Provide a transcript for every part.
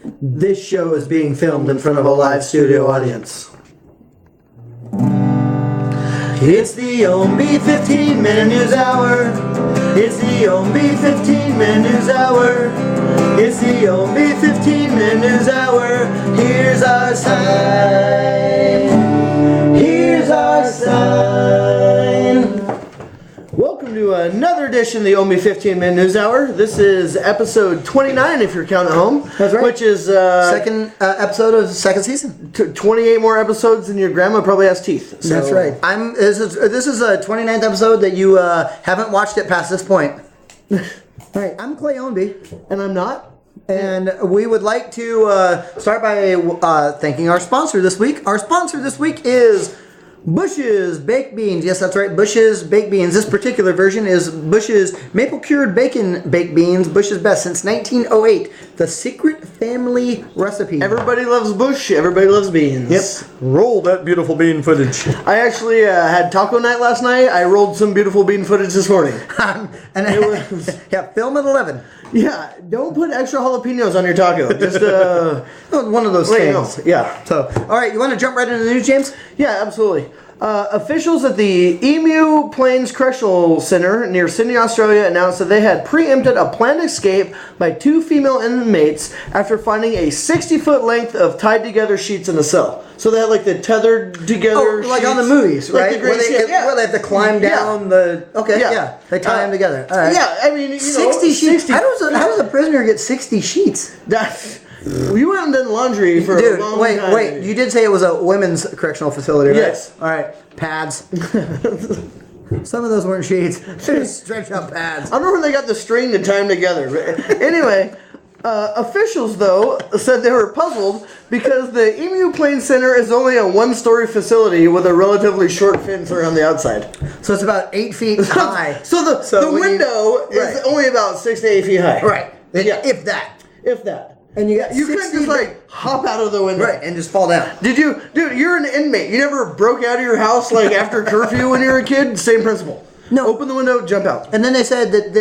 This show is being filmed in front of a live studio audience. It's the Ownbey 15-minute news hour. It's the Ownbey 15-minute news hour. It's the Ownbey 15-minute news hour. Here's our sign. Here's our sign. Welcome to another edition of the Ownbey 15-minute news hour. This is episode 29 if you're counting at home. That's right. Which is second episode of the second season. 28 more episodes than your grandma probably has teeth. So. That's right. This is a 29th episode that you haven't watched it past this point. All right, I'm Clay Ownbey. And I'm not. And we would like to start by thanking our sponsor this week. Our sponsor this week is Bush's Baked Beans. Yes, that's right, Bush's Baked Beans. This particular version is Bush's Maple Cured Bacon Baked Beans. Bush's best since 1908. The secret family recipe. Everybody loves Bush. Everybody loves beans. Yep. Roll that beautiful bean footage. I actually had taco night last night. I rolled some beautiful bean footage this morning. And it was, yeah, film at 11. Yeah, don't put extra jalapenos on your taco. Just one of those things. Yeah. So, all right, you want to jump right into the news, James? Yeah, absolutely. Officials at the Emu Plains Correctional Center near Sydney, Australia announced that they had preempted a planned escape by two female inmates after finding a 60-foot length of tied together sheets in a cell. So they had like the tethered together sheets. Like on the movies, like right? The where they have to climb down the... Okay, yeah. They tie them together. All right. Yeah, I mean, 60 sheets. How does a prisoner get 60 sheets? You haven't done laundry for a long time. Wait. You did say it was a women's correctional facility, right? Yes. All right. Pads. Some of those weren't sheets. They're just stretch out pads. I don't know where they got the string to tie them together. Anyway, officials, though, said they were puzzled because the Emu Plains Center is only a one-story facility with a relatively short fence around the outside. So it's about 8 feet high. So the window is only about 6 to 8 feet high. Right. Yeah. If that. And you couldn't just like hop out of the window. Right, and just fall down. Dude, you're an inmate. You never broke out of your house like after curfew when you were a kid? Same principle. No. Open the window, jump out. And then they said that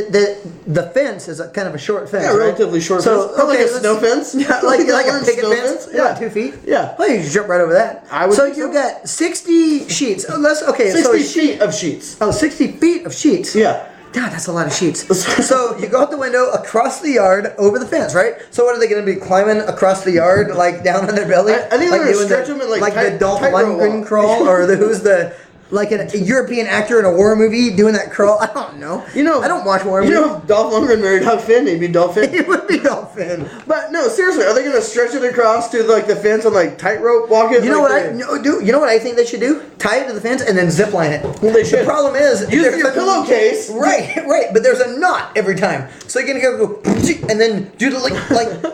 the fence is kind of a short fence. Yeah, relatively short fence. Like a snow fence. Yeah, like a picket fence. Yeah, 2 feet. Yeah. Well, you just jump right over that. So you got 60 sheets. 60 feet of sheets. Oh, 60 feet of sheets. Yeah. God, that's a lot of sheets. So you go out the window, across the yard, over the fence, right? So what are they going to be climbing across the yard, like down on their belly? I think they're going to stretch them in like the Dolph Lundgren crawl, or who's the... Like a European actor in a war movie doing that crawl. I don't know. I don't watch war movies. If Dolph Lundgren married Huck Finn, he'd be Dolph Finn. He would be Dolph Finn. But no, seriously, are they going to stretch it across to like the fence and like tightrope walk it? You know what I think they should do? Tie it to the fence and then zip line it. Well, they should. The problem is use your pillowcase. Right. But there's a knot every time, so you're gonna go and then do the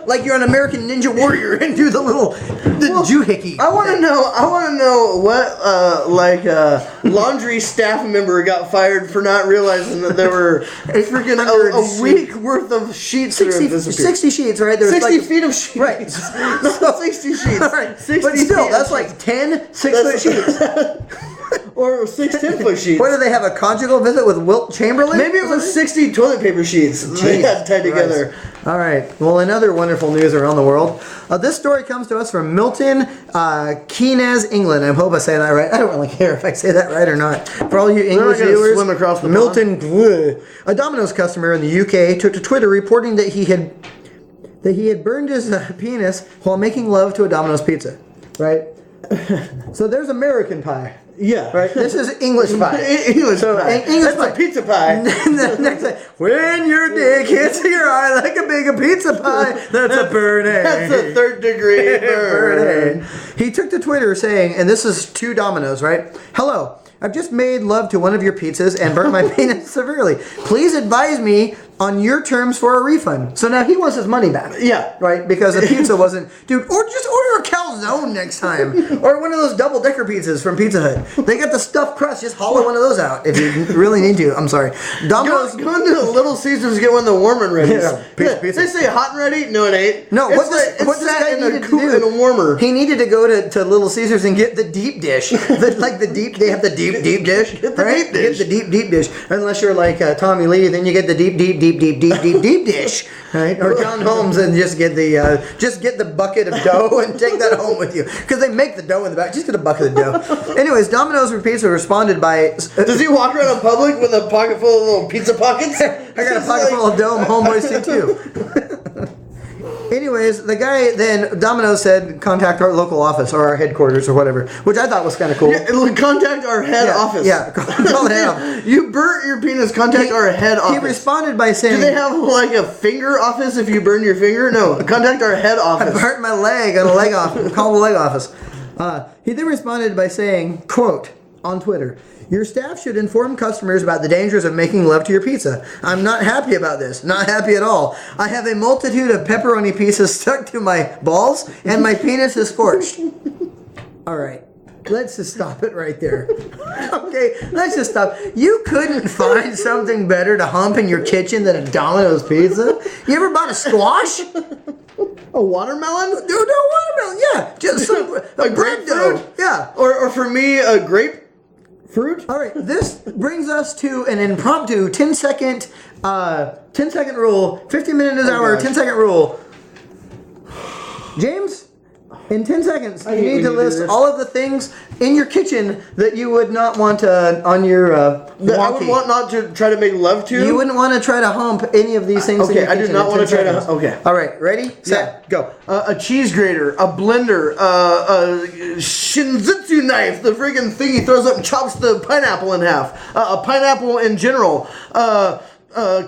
like you're an American Ninja Warrior and do the little doohickey. I want to know what laundry staff member got fired for not realizing that there were freaking a week worth of sheets. 60 sheets, right? There's 60 feet of sheets. Right. No, 60 sheets. Right. 60 but still, that's like 10 6-foot sheets. Or 6 10-foot sheets. What, do they have a conjugal visit with Wilt Chamberlain? Maybe it was 60 toilet paper sheets they had tied together. All right. Well, in other wonderful news around the world, this story comes to us from Milton Keynes, England. I hope I say that right. I don't really care if I say that right or not. For all you English viewers, swim across the Milton, a Domino's customer in the UK, took to Twitter reporting that he had burned his penis while making love to a Domino's pizza. Right. So there's American pie. Yeah. Right? This is English pie. English pie. English pie. That's a pizza pie. Next time, when your dick hits your eye like a big pizza pie, that's a burning. That's a third-degree burn. He took to Twitter saying, and this is to Domino's, right? Hello, I've just made love to one of your pizzas and burnt my penis severely. Please advise me on your terms for a refund. So now he wants his money back. Yeah. Right? Because the pizza wasn't... Dude, or just order a calzone next time. Or one of those double-decker pizzas from Pizza Hut. They got the stuffed crust. Just hollow one of those out if you really need to. I'm sorry. Domino's... Go into Little Caesars to get one of the warm and ready. Yeah. Pizza. They say hot and ready? No, it ain't. No, what this guy needed to do... in a warmer. He needed to go to Little Caesars and get the deep dish. They have the deep dish. Get the deep dish. Get the deep dish. Unless you're like Tommy Lee, then you get the deep deep dish, right? Or John Holmes and just get the bucket of dough and take that home with you, because they make the dough in the back. Just get a bucket of dough. Anyways, Domino's Pizza responded by. Does he walk around in public with a pocket full of little pizza pockets? I got a pocket full of dough. Homeboys do too. Anyways, the guy then, Domino's said, contact our local office or our headquarters or whatever, which I thought was kind of cool. Yeah, contact our head office. Yeah, call the head office. You burnt your penis, contact our head office. He responded by saying... Do they have like a finger office if you burn your finger? No, contact our head office. I burnt my leg on a leg office. Call the leg office. He then responded by saying, quote, on Twitter, your staff should inform customers about the dangers of making love to your pizza. I'm not happy about this. Not happy at all. I have a multitude of pepperoni pieces stuck to my balls, and my penis is scorched. All right. Let's just stop it right there. Okay, let's just stop. You couldn't find something better to hump in your kitchen than a Domino's pizza? You ever bought a squash? A watermelon? No, watermelon. Yeah, just a grapefruit. Yeah, or for me, a grapefruit. All right, this brings us to an impromptu 10-second rule, 15 minutes an hour, 10-second rule. James, in 10 seconds, you need to list all of the things in your kitchen that you would not want on your that I would want not to try to make love to. You wouldn't want to try to hump any of these things. Okay, in your kitchen. I do not want to try to. Okay. All right, ready, set, go. A cheese grater, a blender, a shinzitsu knife, the friggin' thing he throws up and chops the pineapple in half. A pineapple in general.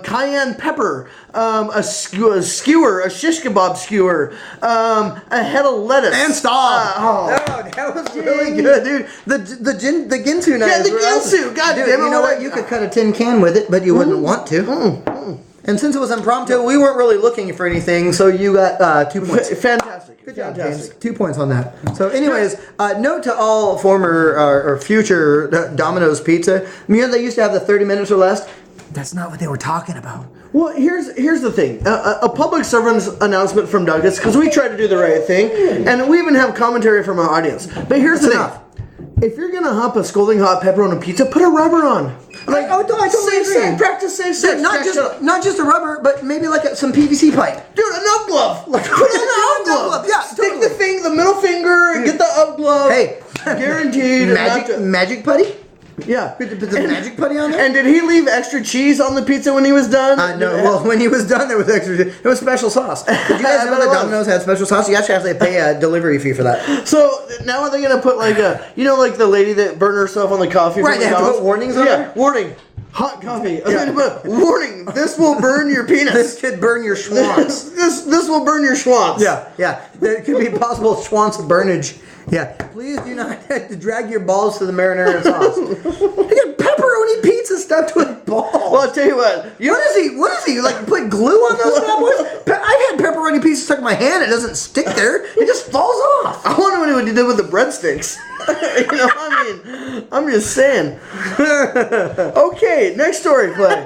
Cayenne pepper, a skewer, a shish kebab skewer, a head of lettuce. And stop! That was really good, dude. The Ginsu knife. Yeah, the Ginsu. God damn it! You know what? You could cut a tin can with it, but you wouldn't want to. And since it was impromptu, we weren't really looking for anything, so you got 2 points. Fantastic. Good job, James. 2 points on that. So anyways, note to all former or future Domino's Pizza, you know they used to have the 30 minutes or less? That's not what they were talking about. Well, here's the thing. A public servant's announcement from Dungus, because we try to do the right thing, and we even have commentary from our audience. But here's the thing. If you're going to hump a scalding hot pepperoni pizza, put a rubber on. Like, I totally agree. Practice safe sex. Not just a rubber, but maybe like some PVC pipe. Dude, an up glove. Put on an up glove. Yeah, stick the middle finger, get the up glove. Hey, guaranteed. Magic putty? Yeah. Put the magic putty on there? And did he leave extra cheese on the pizza when he was done? No. Well, when he was done, there was extra cheese. It was special sauce. Did you guys know that Domino's had special sauce? You actually have to pay a delivery fee for that. So now are they going to put like like the lady that burned herself on the coffee? Right, they have to put warnings on there? Warning. Hot coffee. Warning, this will burn your penis. This could burn your schwanz. This will burn your schwanz. Yeah. There could be possible schwanz burnage. Yeah. Please do not have to drag your balls to the marinara sauce. You got pepperoni pizza stuck to his balls. Well, I'll tell you what. What is he? Like put glue on those bad boys? I've had pepperoni pizza stuck in my hand. It doesn't stick there. It just falls off. I wonder what he did with the breadsticks. I'm just saying. Okay, next story, Clay.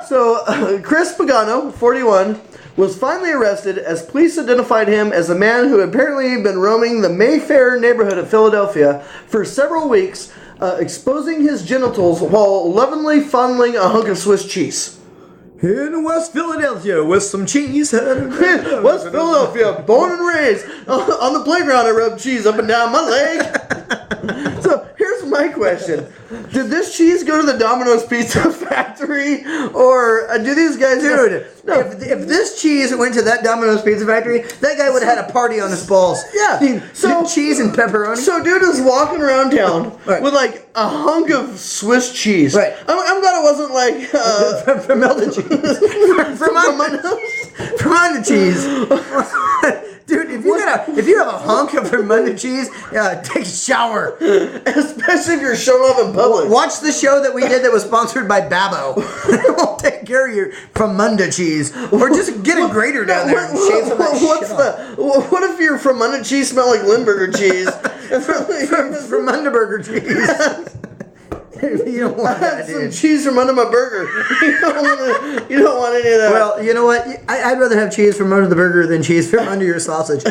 So, Chris Pagano, 41, was finally arrested as police identified him as a man who had apparently been roaming the Mayfair neighborhood of Philadelphia for several weeks, exposing his genitals while lovingly fondling a hunk of Swiss cheese. In West Philadelphia with some cheese. West Philadelphia, born and raised. On the playground, I rubbed cheese up and down my leg. So here's my question. Did this cheese go to the Domino's Pizza factory? Or do these guys... Dude, if this cheese went to that Domino's Pizza factory, that guy would have had a party on his balls. Yeah. So cheese and pepperoni. So dude is walking around town with like a hunk of Swiss cheese. Right. I'm glad it wasn't like... from melted cheese. from under cheese. Dude, if you have a hunk of Vermunda cheese, take a shower. Especially if you're showing off in public. Watch the show that we did that was sponsored by Babbo. We'll take care of your Vermunda cheese. Or just get a grater down there and shave some of that shit off. What if your Vermunda cheese smelled like Limburger cheese? Vermunda burger cheese. You don't want that, dude. Some cheese from under my burger. You don't want any of that. Well, you know what? I'd rather have cheese from under the burger than cheese from under your sausage.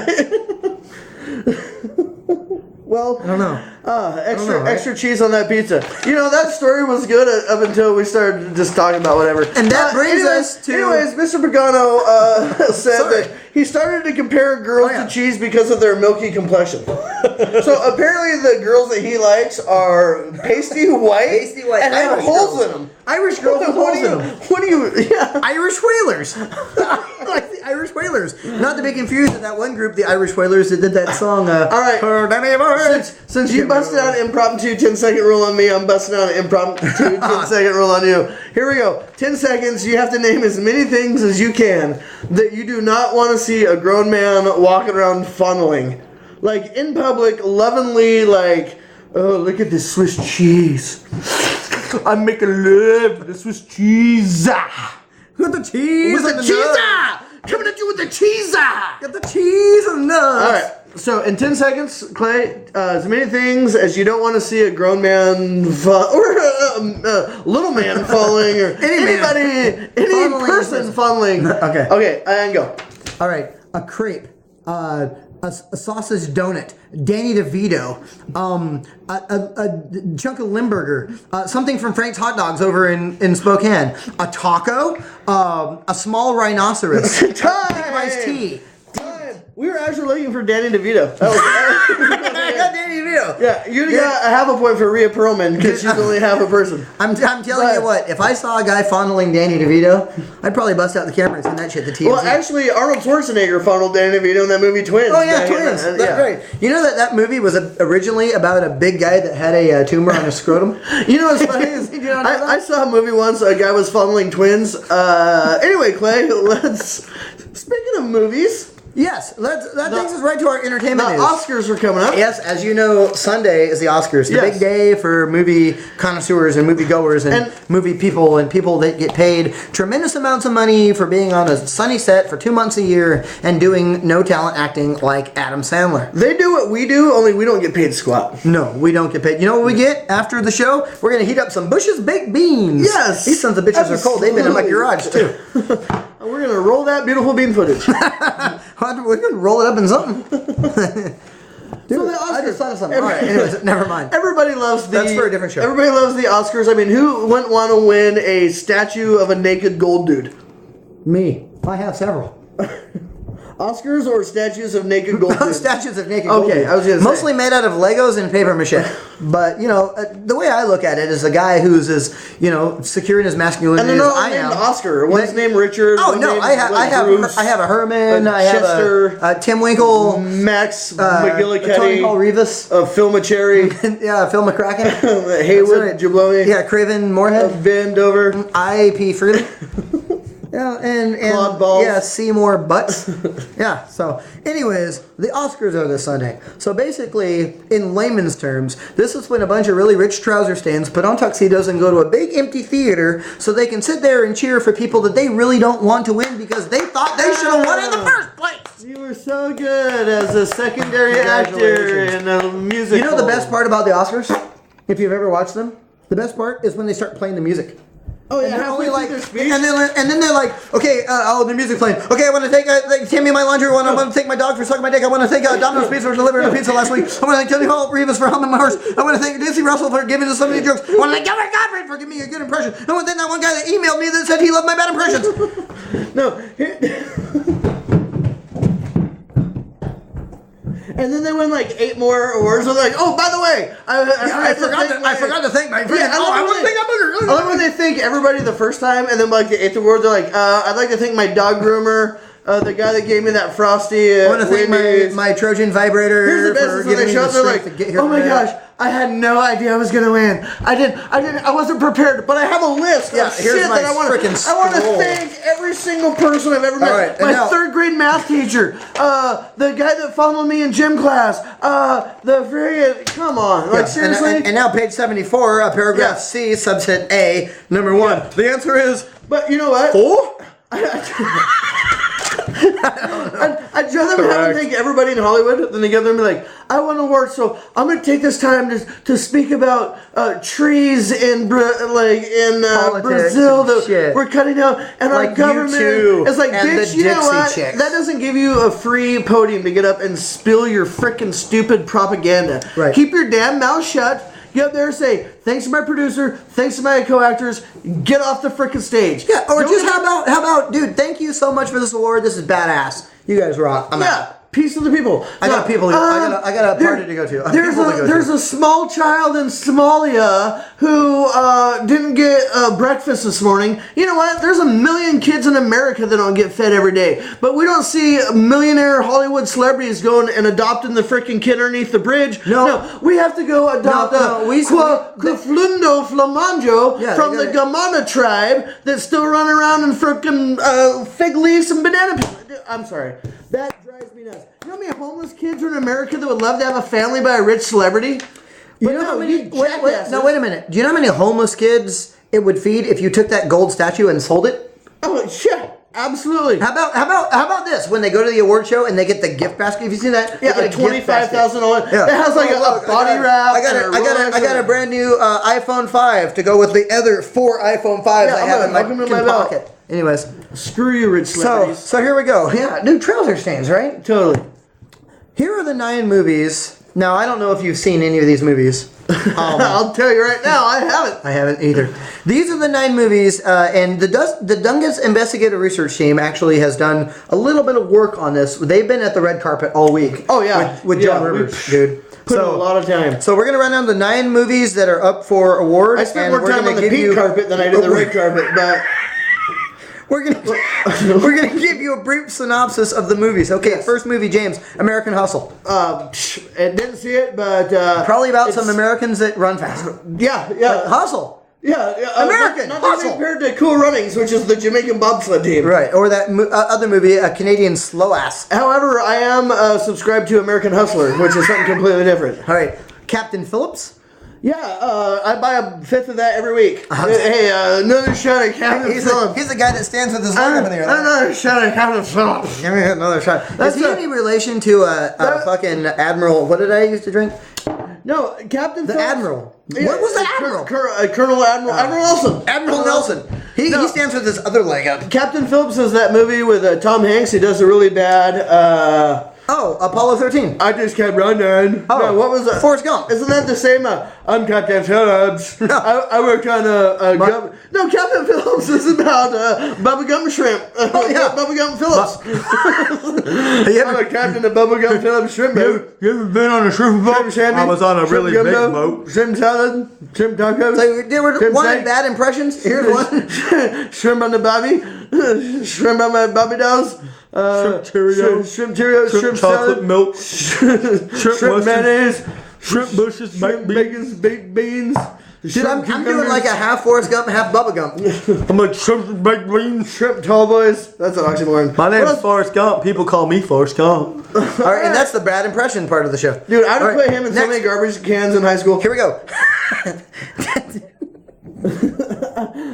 Well, I don't know. Extra cheese on that pizza. You know, that story was good up until we started just talking about whatever. And that brings us to... Anyways, Mr. Pagano said that he started to compare girls to cheese because of their milky complexion. So apparently the girls that he likes are pasty white, and have holes in them. Irish girls with holes in them. What do you... Yeah. Irish Whalers. Like the Irish Whalers. Not to be confused with that one group, the Irish Whalers, that did that song. All right. Since you busted out an impromptu 10-second rule on me, I'm busting out an impromptu 10-second rule on you. Here we go. 10 seconds. You have to name as many things as you can that you do not want to see a grown man walking around funneling. Like, in public, lovingly, like, oh, look at this Swiss cheese. I'm making love with the Swiss cheese. With the cheese. With the cheese. Coming at you with the cheese. Get the cheese and nuts. All right. So in 10 seconds, Clay, as many things as you don't want to see a grown man or a little man falling, or any person funneling. Okay, and go. All right, a crepe, a sausage donut, Danny DeVito, a chunk of Limburger, something from Frank's Hot Dogs over in Spokane, a taco, a small rhinoceros, iced tea. We were actually looking for Danny DeVito. I got Danny DeVito. Yeah, you got a half a point for Rhea Perlman because she's only half a person. I'm telling you what, if I saw a guy fondling Danny DeVito, I'd probably bust out the camera and send that shit to TMZ. Well, actually, Arnold Schwarzenegger fondled Danny DeVito in that movie Twins. Oh, yeah, Twins. That's right. You know that movie was originally about a big guy that had a tumor on his scrotum? You know what's funny is I saw a movie once, a guy was fondling twins. Anyway, Clay, speaking of movies... Yes, that takes us right to our entertainment news. The Oscars are coming up. Yes, as you know, Sunday is the Oscars. The big day for movie connoisseurs and movie goers and movie people and people that get paid tremendous amounts of money for being on a sunny set for 2 months a year and doing no talent acting like Adam Sandler. They do what we do, only we don't get paid squat. No, we don't get paid. You know what we get after the show? We're going to heat up some Bush's baked beans. Yes. These sons of bitches are cold. They've been in my garage, too. We're going to roll that beautiful bean footage. We're going to roll it up in something. Dude, I just thought of something. All right, anyways, never mind. Everybody loves the... That's for a different show. Everybody loves the Oscars. I mean, who wouldn't want to win a statue of a naked gold dude? Me. I have several. Oscars or statues of naked gold dudes? Statues of naked gold dudes. I was going to say. Mostly made out of Legos and paper mache. But, you know, the way I look at it is a guy who's as, you know, secure in his masculinity as I am. Oscar. One's named Richard. Oh, no, I have a Herman. I have a Tim Winkle. Max McGillicuddy. Tony Paul Rivas. Phil McCherry. Yeah, Phil McCracken. Haywood Jabloni. Yeah, Craven Moorhead. Van Dover. I.P. Freely. Yeah, and Claude Balls. Yeah, Seymour Butts. Yeah, so anyways, the Oscars are this Sunday. So basically, in layman's terms, this is when a bunch of really rich trouser stands put on tuxedos and go to a big empty theater so they can sit there and cheer for people that they really don't want to win because they thought they should have won in the first place. You were so good as a secondary actor in a musical. You know the best part about the Oscars? If you've ever watched them? The best part is when they start playing the music. Oh yeah, and halfway only like, their speech. and then they're like, okay, the music playing. Okay, I want to thank Tammy my laundry. I want to thank my dog for sucking my dick. I want to thank Domino's Pizza for delivering a pizza last week. I want to thank Tony Hall Rivas for humming my horse. I want to thank Nancy Russell for giving us so many jokes. I want to thank Gilbert Gottfried for giving me a good impression. I want to thank that one guy that emailed me that said he loved my bad impressions. No. And then they win like 8 more awards. They're like, oh, by the way, I forgot to thank my friend. Yeah, I want to thank I love when they thank everybody the first time, and then like the 8th award, they're like, I'd like to thank my dog groomer, the guy that gave me that Frosty. I want to thank my Trojan vibrator. Here's the best is when they show up, they're like, oh my gosh, I had no idea I was gonna win. I wasn't prepared, but I have a list of shit that I want to. I want to thank every single person I've ever met. Right, my 3rd grade math teacher, the guy that followed me in gym class, come on, like seriously. And now page 74, paragraph C, subset A, number 1. Yeah. The answer is. But you know what? 4. I'd rather have think everybody in Hollywood, then they get there and be like, I want to work, so I'm going to take this time to speak about trees in Brazil that we're cutting down, and like our government is like, bitch, you know what? Chicks. That doesn't give you a free podium to get up and spill your frickin' stupid propaganda. Right. Keep your damn mouth shut. Get up there and say, thanks to my producer, thanks to my co-actors, get off the frickin' stage. Yeah, or just how about, dude, thank you so much for this award. This is badass. You guys rock. I'm out. Peace to the people. I got a party to go to. There's a small child in Somalia who didn't get breakfast this morning. You know what? There's a million kids in America that don't get fed every day. But we don't see millionaire Hollywood celebrities going and adopting the freaking kid underneath the bridge. No, we have to go adopt Kuflundo Flamanjo from the Gamana tribe that's still running around in freaking fig leaves and banana peels. I'm sorry. That drives me nuts. You know how many homeless kids are in America that would love to have a family by a rich celebrity? You know how many? Wait a minute. Do you know how many homeless kids it would feed if you took that gold statue and sold it? Oh yeah, absolutely. How about this? When they go to the award show and they get the gift basket. Have you seen that? Yeah, like $25,000. Yeah. It has like a body wrap. I got a brand new iPhone 5 to go with the other 4 iPhone 5s I have in my pocket. Anyways, screw you, rich celebrities. So here we go. Yeah, new trouser stains, right? Totally. Here are the 9 movies. Now, I don't know if you've seen any of these movies. I'll tell you right now, I haven't. I haven't either. These are the 9 movies, and the Dungus Investigative Research Team actually has done a little bit of work on this. They've been at the red carpet all week. Oh, yeah. With John Rivers, dude. Put in a lot of time. So we're going to run down the 9 movies that are up for awards. I spent more time on the pink carpet than I did the red carpet, but... We're gonna give you a brief synopsis of the movies. Okay, yes. First movie, James, American Hustle. I didn't see it, but probably about some Americans that run fast. Yeah. Like Hustle. Yeah, American not Hustle compared to Cool Runnings, which is the Jamaican bobsled team. Right, or that other movie, a Canadian slow ass. However, I am subscribed to American Hustler, which is something completely different. All right, Captain Phillips. Yeah, I buy a 5th of that every week. Hey, another shot of Captain Phillips. He's the guy that stands with his leg up in the air. Another shot of Captain Phillips. Give me another shot. Is he any relation to a fucking Admiral? What did I used to drink? No, Captain Phillips. The Admiral. What was the Admiral? Colonel Admiral Nelson. Admiral Nelson. He stands with his other leg up. Captain Phillips is that movie with Tom Hanks. He does a really bad... Apollo 13. I just kept running. Oh, no, what was that? Forrest Gump. Isn't that the same? I'm Captain Phillips. No. I worked on No, Captain Phillips is about Bubba Gum Shrimp. Bubba Gum Phillips. I'm a captain of Bubba Gum Phillips Shrimp boat. You ever been on a shrimp boat? I was on a really big boat. Shrimp salad, shrimp tacos. So we're wanting bad impressions. Here's one. Shrimp on the Bobby. Shrimp on my Bobby dolls. Shrimp Cheerios, shrimp Cheerios, shrimp chocolate salad, milk, shrimp mayonnaise, shrimp bushes, baked baked beans. Dude, I'm doing like a half Forrest Gump, half Bubba Gump. I'm like shrimp baked beans, shrimp tall boys. That's an oxymoron. My name's Forrest Gump. People call me Forrest Gump. All right, and that's the bad impression part of the show. Dude, I would put him in so many garbage cans in high school. Here we go.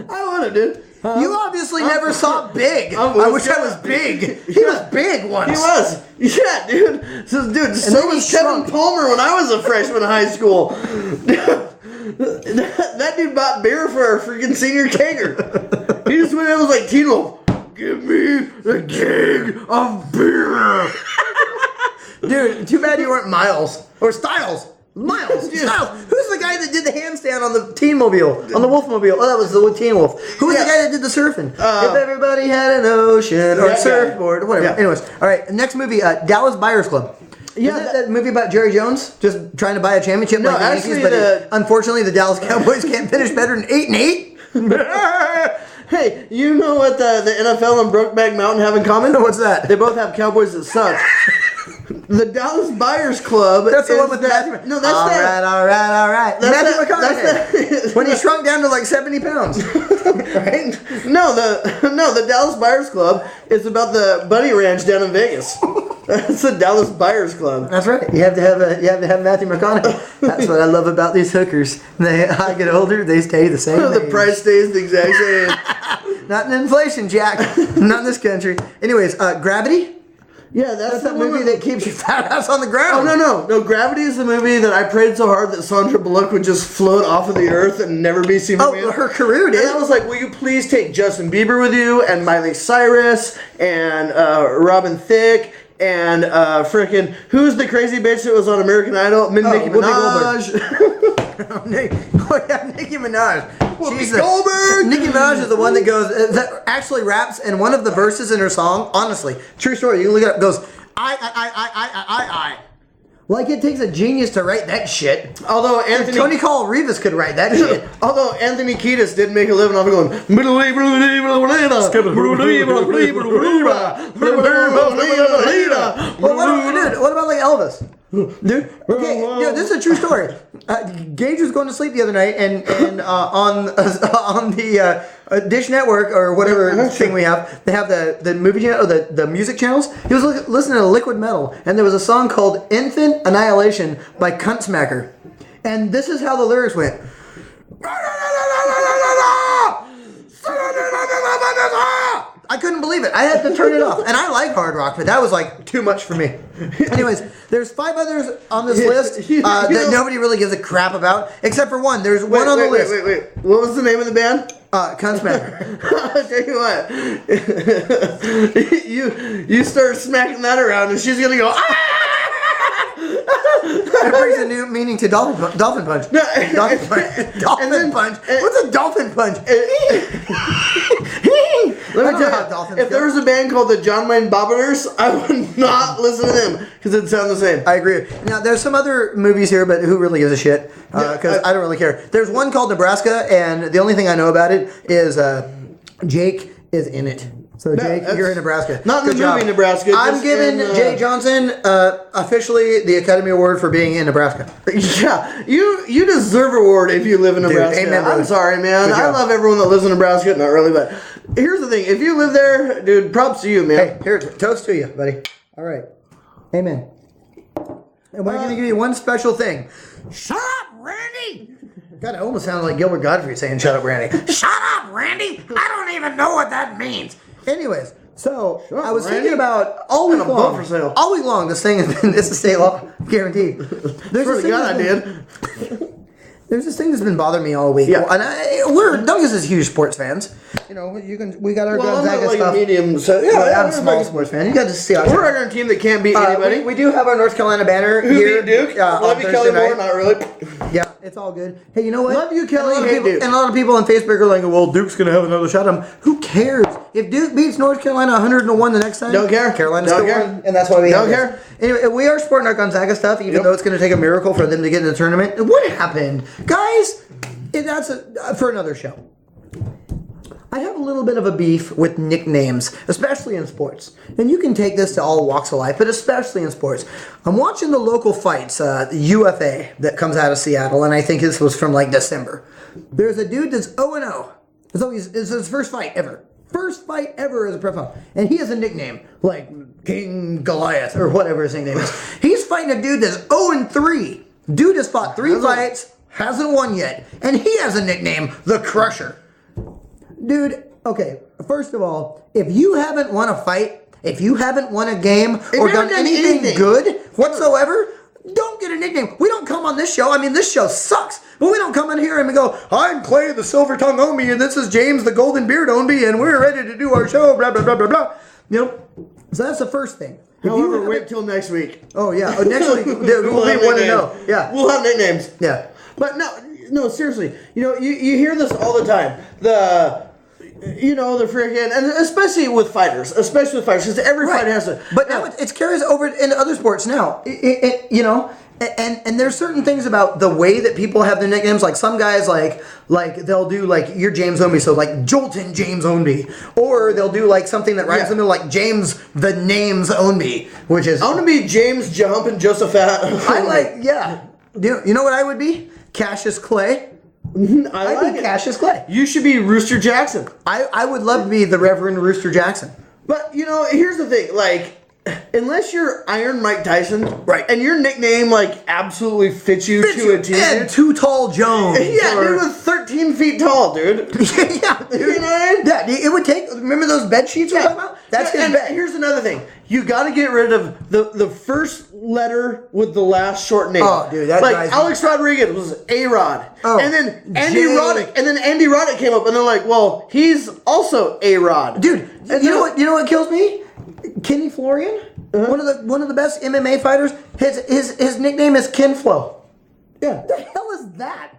I want it, dude. You obviously never saw Big. I wish I was Big. He was big once. He was. Yeah, dude. So was Kevin Palmer when I was a freshman in high school. That dude bought beer for our freaking senior kegger. He just went in and was like, Teen Wolf, give me a keg of beer. Dude, too bad you weren't Miles. Or Styles. Miles. Styles. Who's the guy that did the handstand on the Teen Mobile? On the Wolfmobile? Oh, that was the Teen Wolf. Who was the guy that did the surfing? If everybody had an ocean or a surfboard or whatever. Yeah. Anyways, all right. Next movie, Dallas Buyers Club. Yeah, is that movie about Jerry Jones just trying to buy a championship like the Yankees, but unfortunately the Dallas Cowboys can't finish better than 8-8. Hey, you know what the NFL and Brokeback Mountain have in common? What's that? They both have Cowboys that suck. The Dallas Buyers Club. That's the one with Matthew. No, that's all right. Matthew McConaughey. When he shrunk down to like 70 pounds. Right? No, the Dallas Buyers Club is about the Bunny Ranch down in Vegas. That's the Dallas Buyers Club. That's right. You have to have Matthew McConaughey. That's what I love about these hookers. I get older, they stay the same. The price stays the exact same. Not in inflation, Jack. Not in this country. Anyways, Gravity. Yeah, that's the movie that keeps your fat ass on the Oh, ground. no. Gravity is the movie that I prayed so hard that Sandra Bullock would just float off of the earth and never be seen again. Oh, her career did. And I was like, will you please take Justin Bieber with you, and Miley Cyrus, and Robin Thicke, and frickin' who's the crazy bitch that was on American Idol? Nicki Minaj. Oh yeah, Nicki Minaj. Whoopi Goldberg. Nicki Minaj is the one that goes that actually raps, and one of the verses in her song, honestly, true story. You can look it up. Goes I. Like it takes a genius to write that shit. Although Anthony Tony Cole Rivas could write that shit. Although Anthony Kiedis did make a living off of going. What about like Elvis? Dude, okay, this is a true story. Gage was going to sleep the other night, and on the Dish Network or whatever thing we have, they have the movie channel, or the music channels. He was listening to Liquid Metal, and there was a song called "Infant Annihilation" by Kunstmacher, and this is how the lyrics went. I couldn't believe it. I had to turn it off. And I like hard rock, but that was like too much for me. Anyways, there's 5 others on this list that nobody really gives a crap about, except for one. There's one on the list. Wait. What was the name of the band? Kunstmacher. I'll tell you what. you start smacking that around, and she's gonna go. That brings a new meaning to dolphin punch. No, Dolphin punch. What's a dolphin punch? Let me tell you, if there was a band called the John Wayne Bobbers, I would not listen to them because it'd sound the same. I agree. Now, there's some other movies here, but who really gives a shit? Because I don't really care. There's one called Nebraska, and the only thing I know about it is Jake is in it. So, Jake, you're in Nebraska. Not in the movie Nebraska. I'm giving Jay Johnson officially the Academy Award for being in Nebraska. Yeah, you deserve an award if you live in Nebraska. Dude, amen, I'm sorry, man. I love everyone that lives in Nebraska. Not really, but here's the thing. If you live there, dude, props to you, man. Hey, here, toast to you, buddy. All right. Amen. And we're going to give you one special thing. Shut up, Randy! God, it almost sounded like Gilbert Gottfried saying, shut up, Randy. Shut up, Randy! I don't even know what that means. Anyways, so I was thinking about all week long. For sale. All week long, this thing has been, it's a state law, guaranteed. There's God, I did. There's this thing that's been bothering me all week. Yeah. And Dungus is huge sports fans. You know, we got our Gonzaga I'm stuff. Medium, so I'm a small sports fan. You got to see us. We're on a team that can't beat anybody. We do have our North Carolina banner Who here. beat Duke? Love you, Kelly Moore. Not really. Yeah, it's all good. Hey, you know what? Love you, Kelly. And a lot of people on Facebook are like, well, Duke's going to have another shot at him. Who cares? If Duke beats North Carolina 101 the next time, don't care. Carolina's don't still care. won, and that's why we don't have care. This. Anyway, we are sporting our Gonzaga stuff, even though it's going to take a miracle for them to get in the tournament. What happened? Guys, that's for another show. I have a little bit of a beef with nicknames, especially in sports. And you can take this to all walks of life, but especially in sports. I'm watching the local fights, the UFA that comes out of Seattle, and I think this was from like December. There's a dude that's 0-0. It's his first fight ever. First fight ever as a professional. And he has a nickname, like King Goliath, or whatever his nickname is. He's fighting a dude that's 0-3. Dude has fought 3 fights, hasn't won yet, and he has a nickname, The Crusher. Dude, okay, first of all, if you haven't won a fight, if you haven't won a game, or done anything good whatsoever, don't get a nickname. We don't come on this show. I mean, this show sucks. But we don't come in here and we go, I'm Clay the Silver Tongue Ownbey, and this is James the Golden Beard Ownbey, and we're ready to do our show, blah, blah, blah, blah, blah. You know, so that's the first thing. However, wait till next week. Oh, yeah. Next week, we'll be 1-0. Yeah. We'll have nicknames. Yeah. But no, seriously. You know, you hear this all the time. The freaking, and especially with fighters, because every fight has a. But now it carries over into other sports now. You know, and there's certain things about the way that people have their nicknames. Like some guys, like they'll do like you're James Ownbey, so like Jolton James Ownbey, or they'll do like something that rhymes something like James the Names Ownbey, which is. I want to be James Jump and Josephat. You know what I would be? Cassius Clay. I'd be Cassius Clay. You should be Rooster Jackson. I would love to be the Reverend Rooster Jackson. But, you know, here's the thing. Like, unless you're Iron Mike Tyson, right, and your nickname, like, absolutely fits you to a T. And Too Tall Jones. Yeah, dude was 13 feet tall, dude. Yeah, dude. You know what I mean? Yeah, it would take, remember those bed sheets we're talking about? That's his bed. Here's another thing. you got to get rid of the first letter with the last short name. Oh, dude, that like drives Alex Rodriguez was A-Rod. Oh, and then Andy Roddick. And then Andy Roddick came up, and they're like, well, he's also A-Rod. Dude, you know what kills me? Kenny Florian, one of the best MMA fighters. His nickname is Ken Flo. Yeah. What the hell is that?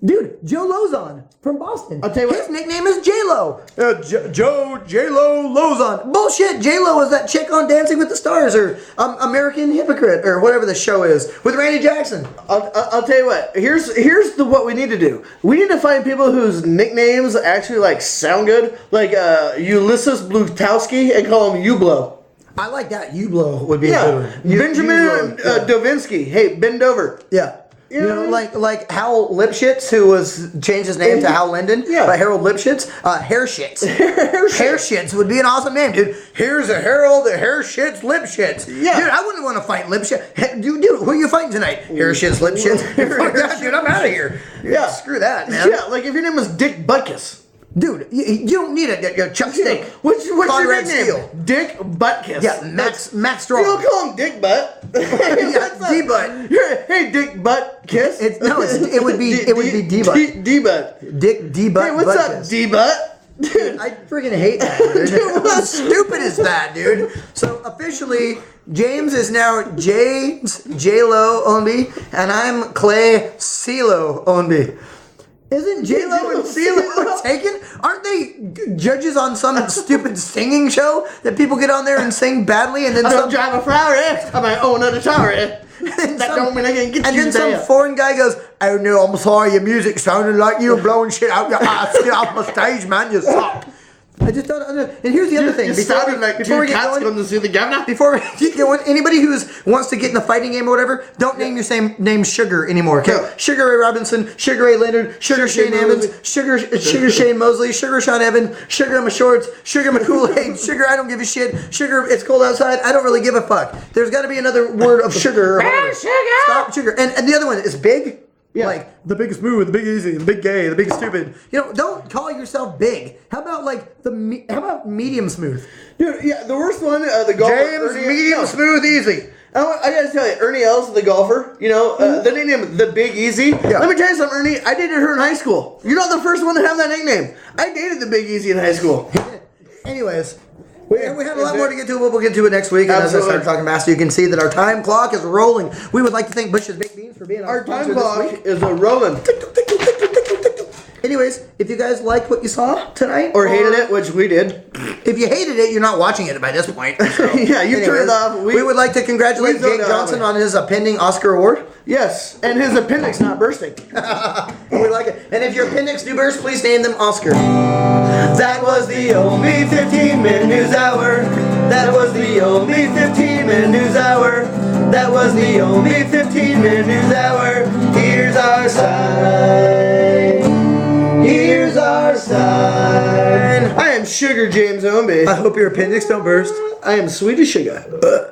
Dude, Joe Lozon from Boston. I'll tell you what. His nickname is J-Lo. J-Lo Lozon. Bullshit. J-Lo is that chick on Dancing with the Stars or American Hypocrite or whatever the show is with Randy Jackson. I'll tell you what. Here's what we need to do. We need to find people whose nicknames actually like sound good, like Ulysses Blutowski, and call him Ublo. I like that. Ublo would be a good one. Benjamin Dovinsky. Hey, bend over. Yeah. You know, like Hal Lipschitz, who was changed his name to Hal Linden by Harold Lipschitz. Hairshits. Hairshits would be an awesome name, dude. Here's a Harold Hairshits Lipschitz. Yeah. Dude, I wouldn't want to fight Lipschitz. Dude, who are you fighting tonight? Hairshits Lipschitz. Fuck that, dude. I'm out of here. Yeah. Screw that, man. Yeah, like if your name was Dick Butkus. Dude, you don't need a chuck steak. What's your nickname? Steele. Dick Butkus. Yeah, Max Strong. You don't call him Dick Butt. Yeah, D-Butt. Hey, Dick Butt Kiss. It would be D-Butt. D-Butt. Dick D-Butt. Hey, what's up, D-Butt? Dude, I freaking hate that, dude. Dude, How stupid is that, dude? So officially, James is now James J-Lo Ownbey, and I'm Clay CeeLo Ownbey. Isn't J-Lo and CeeLo taken? Aren't they judges on some stupid singing show that people get on there and sing badly and then I don't drive a Ferrari, I might own a Ferrari. That don't mean I can get and you then there. some foreign guy goes, oh no, I'm sorry, your music sounded like you were blowing shit out your ass. Get off my stage, man, you suck. I just don't understand. And here's the other thing. You sounded like two cats going to see the governor. Before we get going, anybody who wants to get in the fighting game or whatever, don't name your same name Sugar anymore. Okay? No. Sugar Ray Robinson, Sugar Ray Leonard, Sugar Shane Evans, Sugar Shane Mosley, Sugar Sean Evans, Sugar in my shorts, Sugar in my Kool-Aid, Sugar I don't give a shit, Sugar it's cold outside, I don't really give a fuck. There's got to be another word of sugar. Sugar! Stop sugar. And the other one is big. Yeah. Like the big smooth, the big easy, the big gay, the big stupid. You know, don't call yourself big. How about like how about medium smooth? Dude, yeah, the worst one, the golfer. James medium smooth easy. I gotta tell you, Ernie Els, the golfer, you know, the nickname, the Big Easy. Yeah. Let me tell you something, Ernie. I dated her in high school. You're not the first one to have that nickname. I dated the Big Easy in high school. Anyways. We have a lot more to get to, but we'll get to it next week. And as I start talking master, you can see that our time clock is rolling. We would like to thank Bush's Baked Beans for being our time sponsor clock this week. is a rolling. Anyways, if you guys liked what you saw tonight, Or hated it, which we did. if you hated it, you're not watching it by this point. So. Yeah, you turn it off. We would like to congratulate we don't Jake know Johnson how on his pending Oscar award. Yes, and his appendix not bursting. We like it. And if your appendix do burst, please name them Oscar. That was the only 15-minute news hour. That was the only 15-minute news hour. That was the only 15-minute news hour. Here's our sign. Here's our sign. I am Sugar James Ownbey. I hope your appendix don't burst. I am Sweet as Sugar.